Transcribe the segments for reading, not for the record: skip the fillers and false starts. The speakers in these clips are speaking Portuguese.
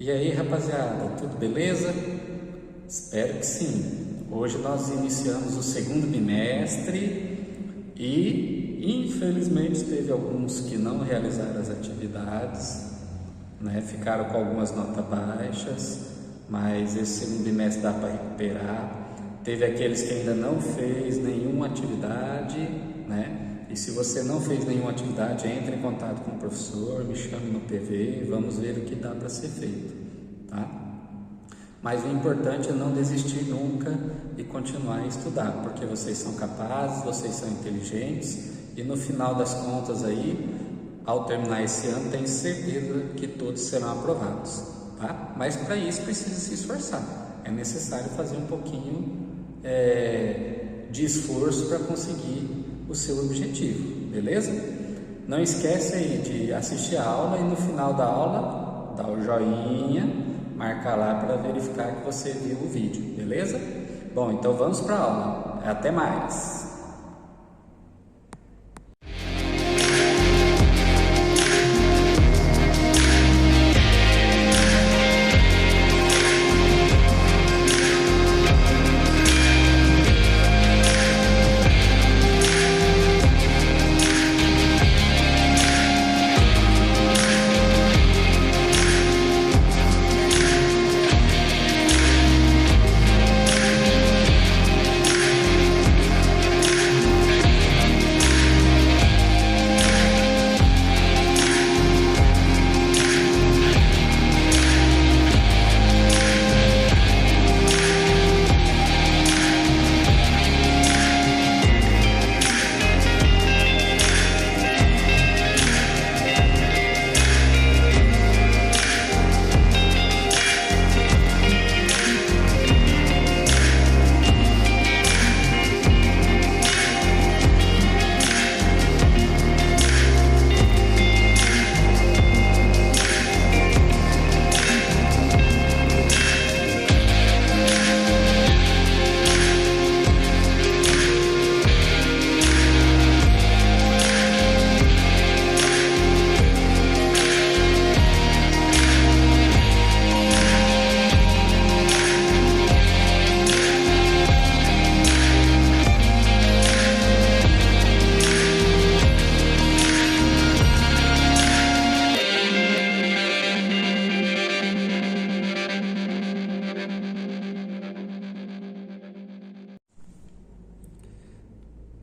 E aí, rapaziada, tudo beleza? Espero que sim. Hoje nós iniciamos o segundo bimestre e infelizmente teve alguns que não realizaram as atividades, né? Ficaram com algumas notas baixas, mas esse segundo bimestre dá para recuperar. Teve aqueles que ainda não fez nenhuma atividade, né? E se você não fez nenhuma atividade, entre em contato com o professor, me chame no PV, vamos ver o que dá para ser feito, tá? Mas o importante é não desistir nunca e continuar a estudar, porque vocês são capazes, vocês são inteligentes e no final das contas aí, ao terminar esse ano, tenho certeza que todos serão aprovados, tá? Mas para isso precisa se esforçar, é necessário fazer um pouquinho de esforço para conseguir o seu objetivo, beleza? Não esquece aí de assistir a aula e no final da aula, dá o joinha, marca lá para verificar que você viu o vídeo, beleza? Bom, então vamos para a aula. Até mais!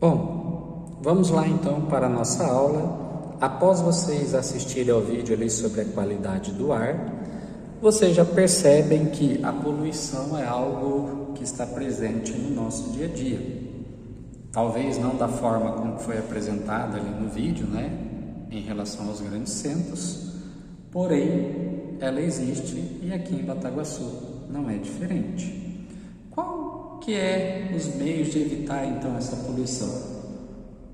Bom, vamos lá então para a nossa aula. Após vocês assistirem ao vídeo ali sobre a qualidade do ar, vocês já percebem que a poluição é algo que está presente no nosso dia a dia. Talvez não da forma como foi apresentada ali no vídeo, né, em relação aos grandes centros, porém ela existe e aqui em Bataguaçu não é diferente. Qual que é os meios de evitar então essa poluição?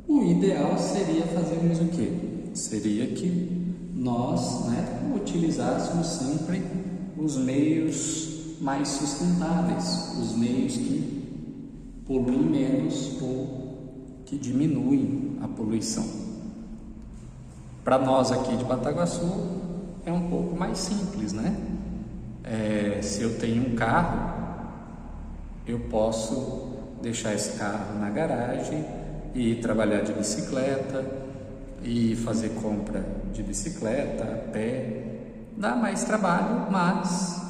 O ideal seria fazermos o quê? Seria que nós, né, utilizássemos sempre os meios mais sustentáveis, os meios que poluem menos ou que diminuem a poluição. Para nós aqui de Bataguaçu é um pouco mais simples, né? Se eu tenho um carro, eu posso deixar esse carro na garagem e ir trabalhar de bicicleta e fazer compra de bicicleta, a pé. Dá mais trabalho, mas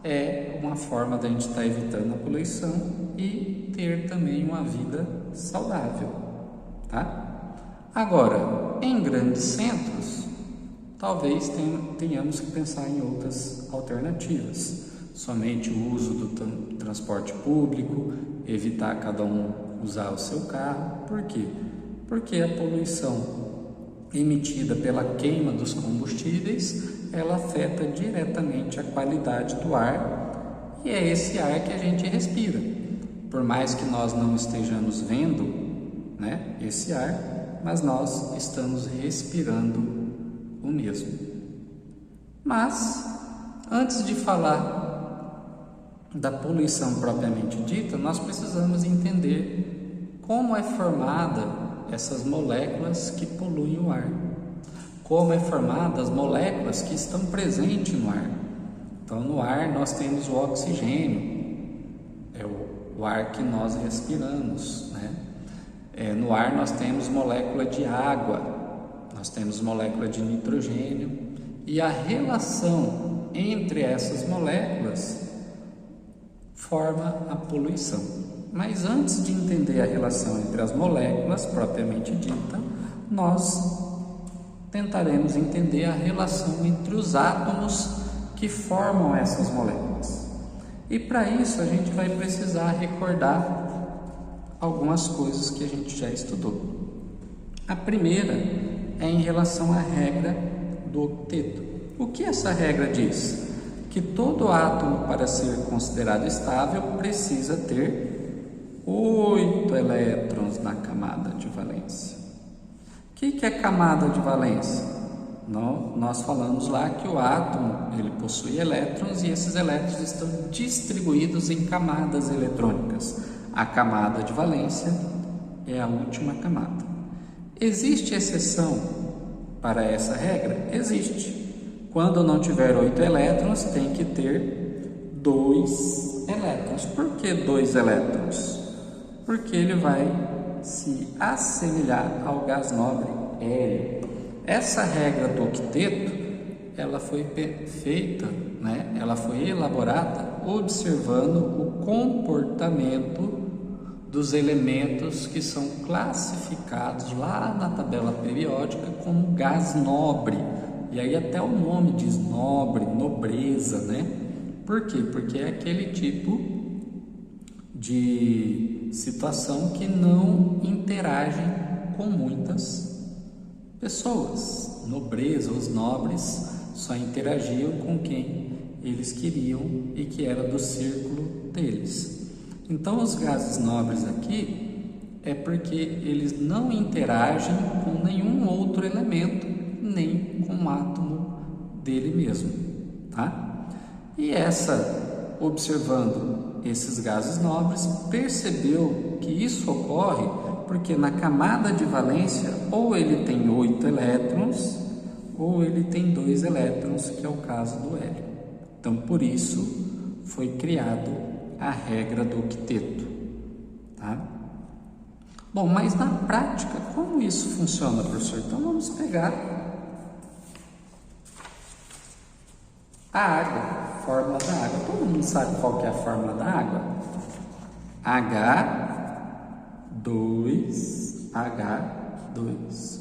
é uma forma da gente estar evitando a poluição e ter também uma vida saudável, tá? Agora, em grandes centros, talvez tenhamos que pensar em outras alternativas. Somente o uso do transporte público, evitar cada um usar o seu carro. Por quê? Porque a poluição emitida pela queima dos combustíveis, ela afeta diretamente a qualidade do ar e é esse ar que a gente respira. Por mais que nós não estejamos vendo, né, esse ar, mas nós estamos respirando o mesmo. Mas, antes de falar da poluição propriamente dita, nós precisamos entender como é formada essas moléculas que poluem o ar. Como é formada as moléculas que estão presentes no ar. Então, no ar nós temos o oxigênio, é o ar que nós respiramos, né? No ar nós temos molécula de água, nós temos molécula de nitrogênio, e a relação entre essas moléculas forma a poluição. Mas antes de entender a relação entre as moléculas propriamente dita, nós tentaremos entender a relação entre os átomos que formam essas moléculas. E para isso a gente vai precisar recordar algumas coisas que a gente já estudou. A primeira é em relação à regra do octeto. O que essa regra diz? Que todo átomo, para ser considerado estável, precisa ter 8 elétrons na camada de valência. O que é camada de valência? Nós falamos lá que o átomo ele possui elétrons e esses elétrons estão distribuídos em camadas eletrônicas. A camada de valência é a última camada. Existe exceção para essa regra? Existe. Quando não tiver 8 elétrons, tem que ter 2 elétrons. Por que 2 elétrons? Porque ele vai se assemelhar ao gás nobre hélio. Essa regra do octeto, ela foi feita, ela foi elaborada observando o comportamento dos elementos que são classificados lá na tabela periódica como gás nobre. E aí até o nome diz nobre, nobreza, né? Por quê? Porque é aquele tipo de situação que não interagem com muitas pessoas. Nobreza, os nobres só interagiam com quem eles queriam e que era do círculo deles. Então os gases nobres aqui é porque eles não interagem com nenhum outro elemento, nem com um átomo dele mesmo, tá? E observando esses gases nobres, percebeu que isso ocorre porque na camada de valência ou ele tem 8 elétrons ou ele tem 2 elétrons, que é o caso do hélio. Então, por isso foi criado a regra do octeto, tá? Bom, mas na prática, como isso funciona, professor? Então, vamos pegar a água, a fórmula da água. Todo mundo sabe qual que é a fórmula da água? H2H2.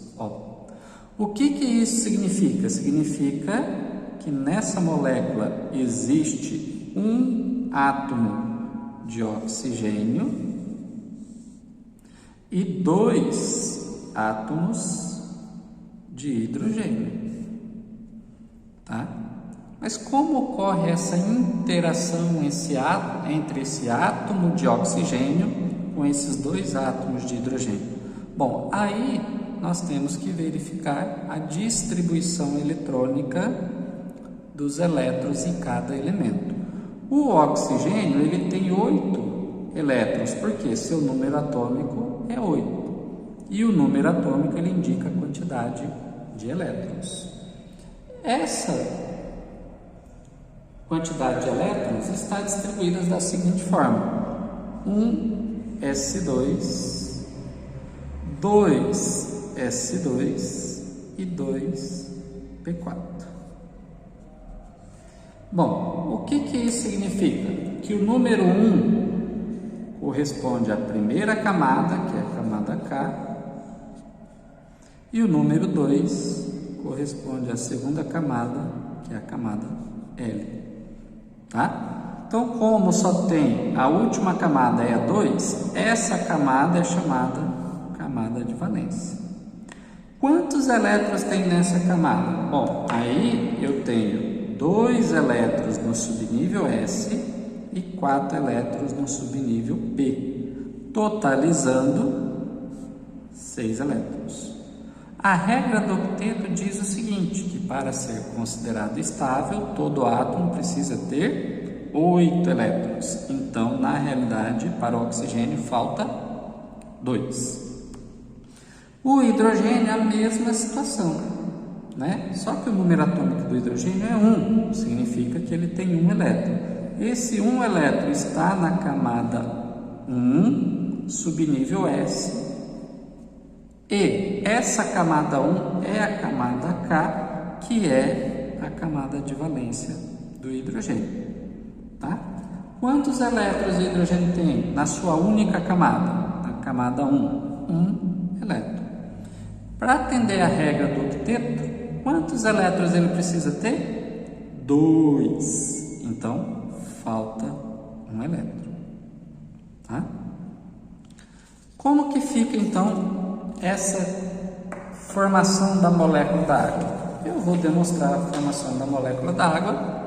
O que isso significa? Significa que nessa molécula existe um átomo de oxigênio e 2 átomos de hidrogênio, tá? Mas como ocorre essa interação entre esse átomo de oxigênio com esses 2 átomos de hidrogênio? Bom, aí nós temos que verificar a distribuição eletrônica dos elétrons em cada elemento. O oxigênio ele tem 8 elétrons, porque seu número atômico é 8. E o número atômico ele indica a quantidade de elétrons. Essa quantidade de elétrons está distribuída da seguinte forma: 1 S2, 2 S2 e 2 P4. Bom, o que isso significa? Que o número 1 corresponde à primeira camada, que é a camada K, e o número 2 corresponde à segunda camada, que é a camada L. Tá? Então, como só tem a última camada é a 2, essa camada é chamada camada de valência. Quantos elétrons tem nessa camada? Bom, aí eu tenho 2 elétrons no subnível S e 4 elétrons no subnível P, totalizando 6 elétrons. A regra do octeto diz o seguinte, que para ser considerado estável, todo átomo precisa ter 8 elétrons. Então, na realidade, para o oxigênio falta 2. O hidrogênio é a mesma situação. né? Só que o número atômico do hidrogênio é 1, significa que ele tem um elétron. Esse 1 elétron está na camada 1, subnível S, e essa camada 1 é a camada K, que é a camada de valência do hidrogênio, tá? Quantos elétrons o hidrogênio tem na sua única camada? Na camada 1, 1 elétron. Para atender a regra do octeto, quantos elétrons ele precisa ter? 2. Então, falta um elétron, tá? Como que fica, então, essa formação da molécula da água? Eu vou demonstrar a formação da molécula da água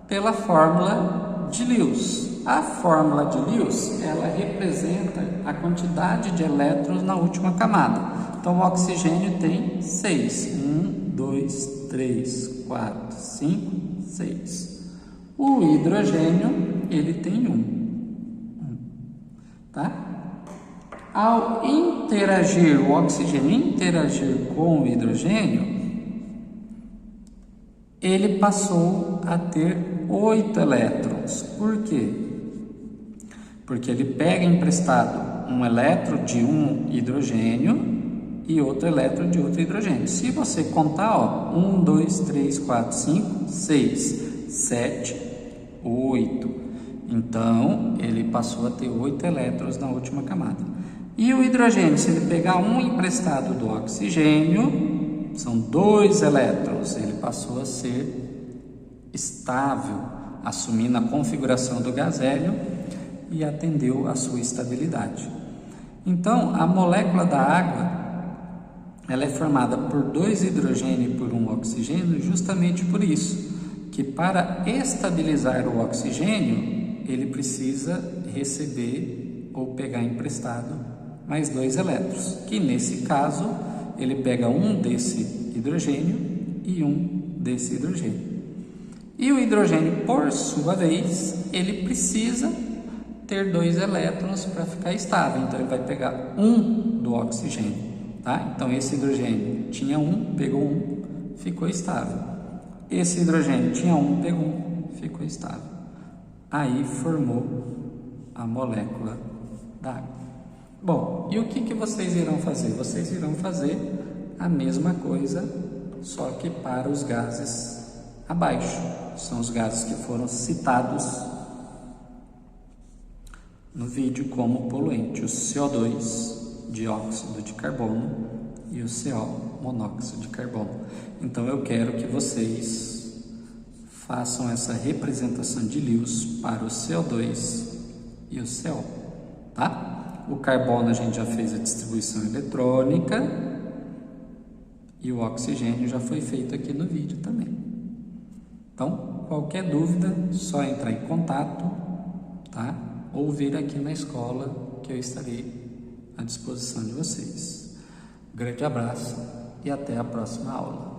pela fórmula de Lewis. A fórmula de Lewis, ela representa a quantidade de elétrons na última camada. Então, o oxigênio tem 6. 1, 2, 3, 4, 5, 6. O hidrogênio, ele tem 1. Tá? Ao interagir, o oxigênio interagir com o hidrogênio, ele passou a ter 8 elétrons. Por quê? Porque ele pega emprestado um elétron de um hidrogênio e outro elétron de outro hidrogênio. Se você contar, ó, 1, 2, 3, 4, 5, 6, 7, 8. Então, ele passou a ter 8 elétrons na última camada. E o hidrogênio, se ele pegar um emprestado do oxigênio, são 2 elétrons, ele passou a ser estável, assumindo a configuração do gás hélio e atendeu a sua estabilidade. Então, a molécula da água, ela é formada por 2 hidrogênios e por 1 oxigênio, justamente por isso, que para estabilizar o oxigênio, ele precisa receber ou pegar emprestado mais 2 elétrons, que nesse caso, ele pega um desse hidrogênio e um desse hidrogênio. E o hidrogênio, por sua vez, ele precisa ter 2 elétrons para ficar estável, então ele vai pegar um do oxigênio, tá? Então esse hidrogênio tinha 1, pegou 1, ficou estável. Esse hidrogênio tinha 1, pegou 1, ficou estável. Aí formou a molécula da água. Bom, e o que vocês irão fazer? Vocês irão fazer a mesma coisa, só que para os gases abaixo. São os gases que foram citados no vídeo como poluente, o CO2, dióxido de carbono, e o CO, monóxido de carbono. Então eu quero que vocês façam essa representação de Lewis para o CO2 e o CO, tá? O carbono a gente já fez a distribuição eletrônica e o oxigênio já foi feito aqui no vídeo também. Então, qualquer dúvida, só entrar em contato, tá? Ou vir aqui na escola que eu estarei à disposição de vocês. Grande abraço e até a próxima aula.